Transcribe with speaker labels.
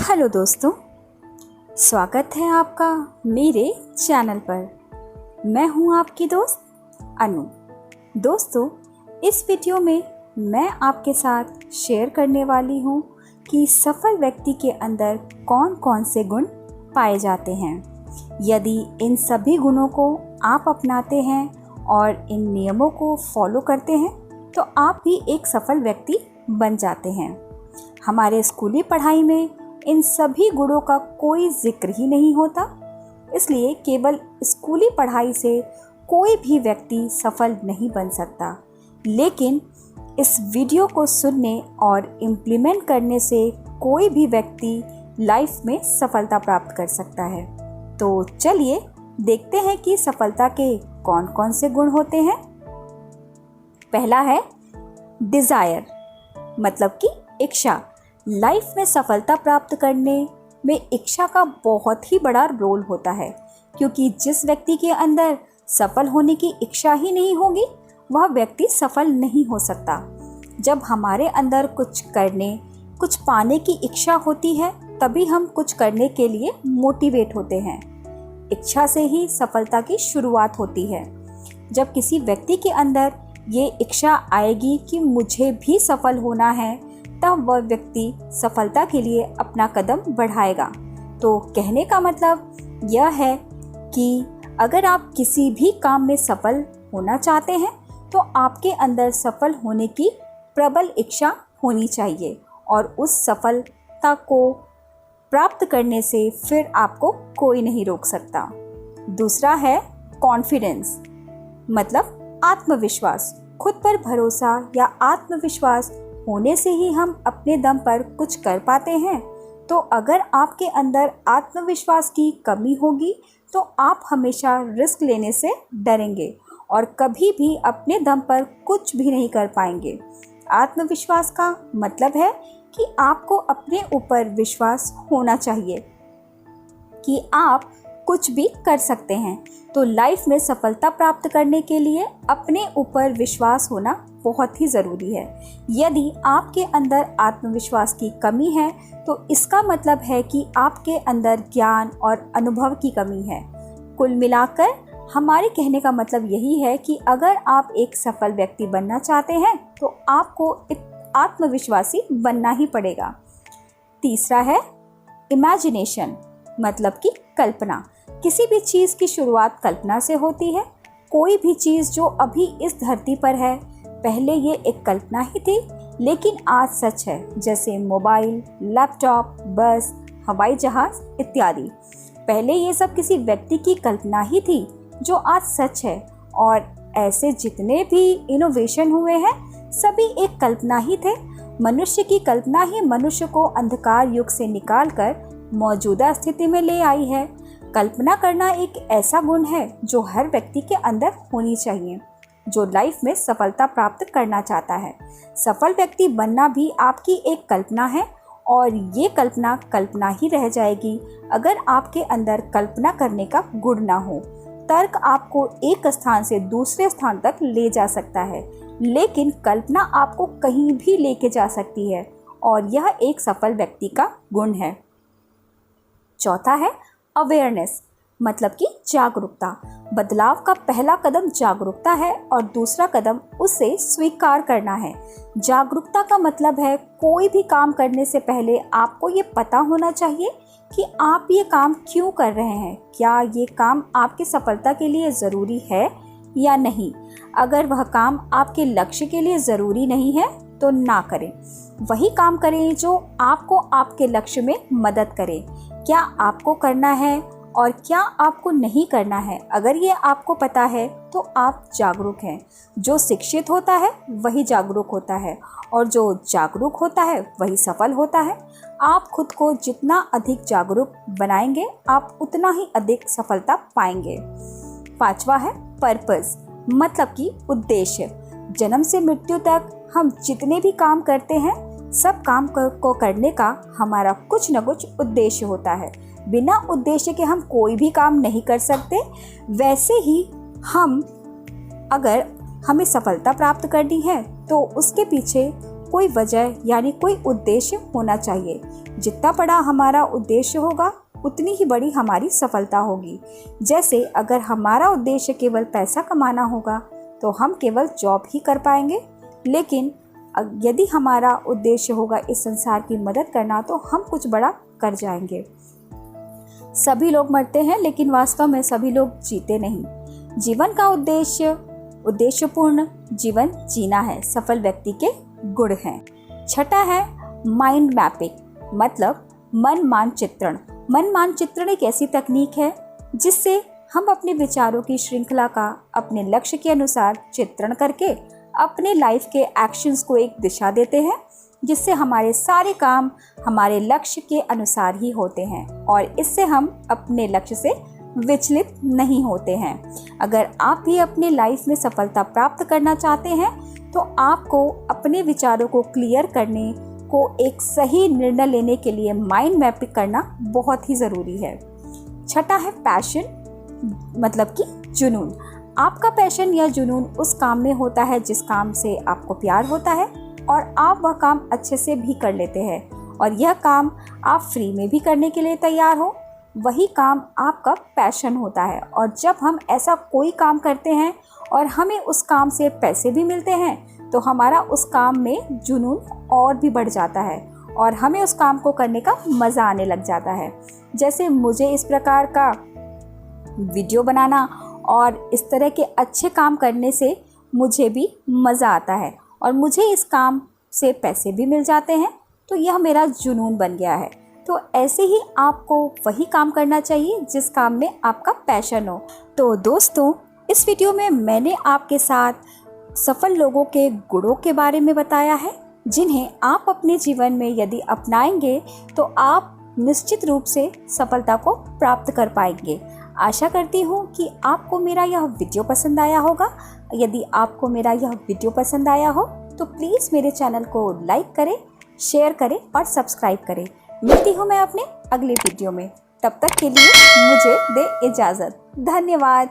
Speaker 1: Hello दोस्तों, स्वागत है आपका मेरे चैनल पर। मैं हूं आपकी दोस्त अनु। दोस्तों, इस वीडियो में मैं आपके साथ शेयर करने वाली हूं कि सफल व्यक्ति के अंदर कौन कौन से गुण पाए जाते हैं। यदि इन सभी गुणों को आप अपनाते हैं और इन नियमों को फॉलो करते हैं तो आप भी एक सफल व्यक्ति बन जाते हैं। हमारे स्कूली पढ़ाई में इन सभी गुणों का कोई जिक्र ही नहीं होता, इसलिए केवल स्कूली पढ़ाई से कोई भी व्यक्ति सफल नहीं बन सकता। लेकिन इस वीडियो को सुनने और इम्प्लीमेंट करने से कोई भी व्यक्ति लाइफ में सफलता प्राप्त कर सकता है। तो चलिए देखते हैं कि सफलता के कौन कौन से गुण होते हैं। पहला है डिज़ायर, मतलब कि इच्छा। लाइफ में सफलता प्राप्त करने में इच्छा का बहुत ही बड़ा रोल होता है, क्योंकि जिस व्यक्ति के अंदर सफल होने की इच्छा ही नहीं होगी वह व्यक्ति सफल नहीं हो सकता। जब हमारे अंदर कुछ करने, कुछ पाने की इच्छा होती है तभी हम कुछ करने के लिए मोटिवेट होते हैं। इच्छा से ही सफलता की शुरुआत होती है। जब किसी व्यक्ति के अंदर ये इच्छा आएगी कि मुझे भी सफल होना है, तब वह व्यक्ति सफलता के लिए अपना कदम बढ़ाएगा। तो कहने का मतलब यह है कि अगर आप किसी भी काम में सफल होना चाहते हैं तो आपके अंदर सफल होने की प्रबल इच्छा होनी चाहिए और उस सफलता को प्राप्त करने से फिर आपको कोई नहीं रोक सकता। दूसरा है कॉन्फिडेंस, मतलब आत्मविश्वास। खुद पर भरोसा या आत्मविश्वास होने से ही हम अपने दम पर कुछ कर पाते हैं। तो अगर आपके अंदर आत्मविश्वास की कमी होगी तो आप हमेशा रिस्क लेने से डरेंगे और कभी भी अपने दम पर कुछ भी नहीं कर पाएंगे। आत्मविश्वास का मतलब है कि आपको अपने ऊपर विश्वास होना चाहिए कि आप कुछ भी कर सकते हैं। तो लाइफ में सफलता प्राप्त करने के लिए अपने ऊपर विश्वास होना बहुत ही ज़रूरी है। यदि आपके अंदर आत्मविश्वास की कमी है तो इसका मतलब है कि आपके अंदर ज्ञान और अनुभव की कमी है। कुल मिलाकर हमारे कहने का मतलब यही है कि अगर आप एक सफल व्यक्ति बनना चाहते हैं तो आपको एक आत्मविश्वासी बनना ही पड़ेगा। तीसरा है इमेजिनेशन, मतलब कि कल्पना। किसी भी चीज़ की शुरुआत कल्पना से होती है। कोई भी चीज़ जो अभी इस धरती पर है, पहले ये एक कल्पना ही थी लेकिन आज सच है। जैसे मोबाइल, लैपटॉप, बस, हवाई जहाज़ इत्यादि। पहले ये सब किसी व्यक्ति की कल्पना ही थी जो आज सच है। और ऐसे जितने भी इनोवेशन हुए हैं सभी एक कल्पना ही थे। मनुष्य की कल्पना ही मनुष्य को अंधकार युग से निकालकर मौजूदा स्थिति में ले आई है। कल्पना करना एक ऐसा गुण है जो हर व्यक्ति के अंदर होनी चाहिए जो लाइफ में सफलता प्राप्त करना चाहता है। सफल व्यक्ति बनना भी आपकी एक कल्पना है और ये कल्पना कल्पना ही रह जाएगी अगर आपके अंदर कल्पना करने का गुण ना हो। तर्क आपको एक स्थान से दूसरे स्थान तक ले जा सकता है, लेकिन कल्पना आपको कहीं भी लेके जा सकती है और यह एक सफल व्यक्ति का गुण है। चौथा है अवेयरनेस, मतलब कि जागरूकता। बदलाव का पहला कदम जागरूकता है और दूसरा कदम उसे स्वीकार करना है। जागरूकता का मतलब है कोई भी काम करने से पहले आपको ये पता होना चाहिए कि आप ये काम क्यों कर रहे हैं। क्या ये काम आपकी सफलता के लिए ज़रूरी है या नहीं। अगर वह काम आपके लक्ष्य के लिए ज़रूरी नहीं है तो ना करें। वही काम करें जो आपको आपके लक्ष्य में मदद करे। क्या आपको करना है और क्या आपको नहीं करना है, अगर ये आपको पता है तो आप जागरूक हैं। जो शिक्षित होता है वही जागरूक होता है और जो जागरूक होता है वही सफल होता है। आप खुद को जितना अधिक जागरूक बनाएंगे आप उतना ही अधिक सफलता पाएंगे। पांचवा है पर्पस, मतलब कि उद्देश्य। जन्म से मृत्यु तक हम जितने भी काम करते हैं सब काम को करने का हमारा कुछ न कुछ उद्देश्य होता है। बिना उद्देश्य के हम कोई भी काम नहीं कर सकते। वैसे ही अगर हमें सफलता प्राप्त करनी है तो उसके पीछे कोई वजह यानी कोई उद्देश्य होना चाहिए। जितना बड़ा हमारा उद्देश्य होगा उतनी ही बड़ी हमारी सफलता होगी। जैसे अगर हमारा उद्देश्य केवल पैसा कमाना होगा तो हम केवल जॉब ही कर पाएंगे, लेकिन यदि हमारा उद्देश्य होगा इस संसार की मदद करना तो हम कुछ बड़ा कर जाएंगे। सभी लोग मरते हैं लेकिन वास्तव में सभी लोग जीते नहीं। जीवन का उद्देश्यपूर्ण जीवन जीना है, सफल व्यक्ति के गुण हैं। छठा है माइंड मैपिंग, मतलब मन मानचित्रण। मन मानचित्रण एक ऐसी तकनीक है जिससे हम अपने विचारों की श्रृंखला का अपने लक्ष्य के अनुसार चित्रण करके अपने लाइफ के एक्शंस को एक दिशा देते हैं, जिससे हमारे सारे काम हमारे लक्ष्य के अनुसार ही होते हैं और इससे हम अपने लक्ष्य से विचलित नहीं होते हैं। अगर आप भी अपने लाइफ में सफलता प्राप्त करना चाहते हैं तो आपको अपने विचारों को क्लियर करने को एक सही निर्णय लेने के लिए माइंड मैपिंग करना बहुत ही ज़रूरी है। छठा है पैशन, मतलब कि जुनून। आपका पैशन या जुनून उस काम में होता है जिस काम से आपको प्यार होता है और आप वह काम अच्छे से भी कर लेते हैं और यह काम आप फ्री में भी करने के लिए तैयार हो, वही काम आपका पैशन होता है। और जब हम ऐसा कोई काम करते हैं और हमें उस काम से पैसे भी मिलते हैं तो हमारा उस काम में जुनून और भी बढ़ जाता है और हमें उस काम को करने का मज़ा आने लग जाता है। जैसे मुझे इस प्रकार का वीडियो बनाना और इस तरह के अच्छे काम करने से मुझे भी मज़ा आता है और मुझे इस काम से पैसे भी मिल जाते हैं, तो यह मेरा जुनून बन गया है। तो ऐसे ही आपको वही काम करना चाहिए जिस काम में आपका पैशन हो। तो दोस्तों, इस वीडियो में मैंने आपके साथ सफल लोगों के गुणों के बारे में बताया है, जिन्हें आप अपने जीवन में यदि अपनाएंगे तो आप निश्चित रूप से सफलता को प्राप्त कर पाएंगे। आशा करती हूँ कि आपको मेरा यह वीडियो पसंद आया होगा। यदि आपको मेरा यह वीडियो पसंद आया हो तो प्लीज़ मेरे चैनल को लाइक करें, शेयर करें और सब्सक्राइब करें। मिलती हूँ मैं अपने अगले वीडियो में, तब तक के लिए मुझे दे इजाज़त। धन्यवाद।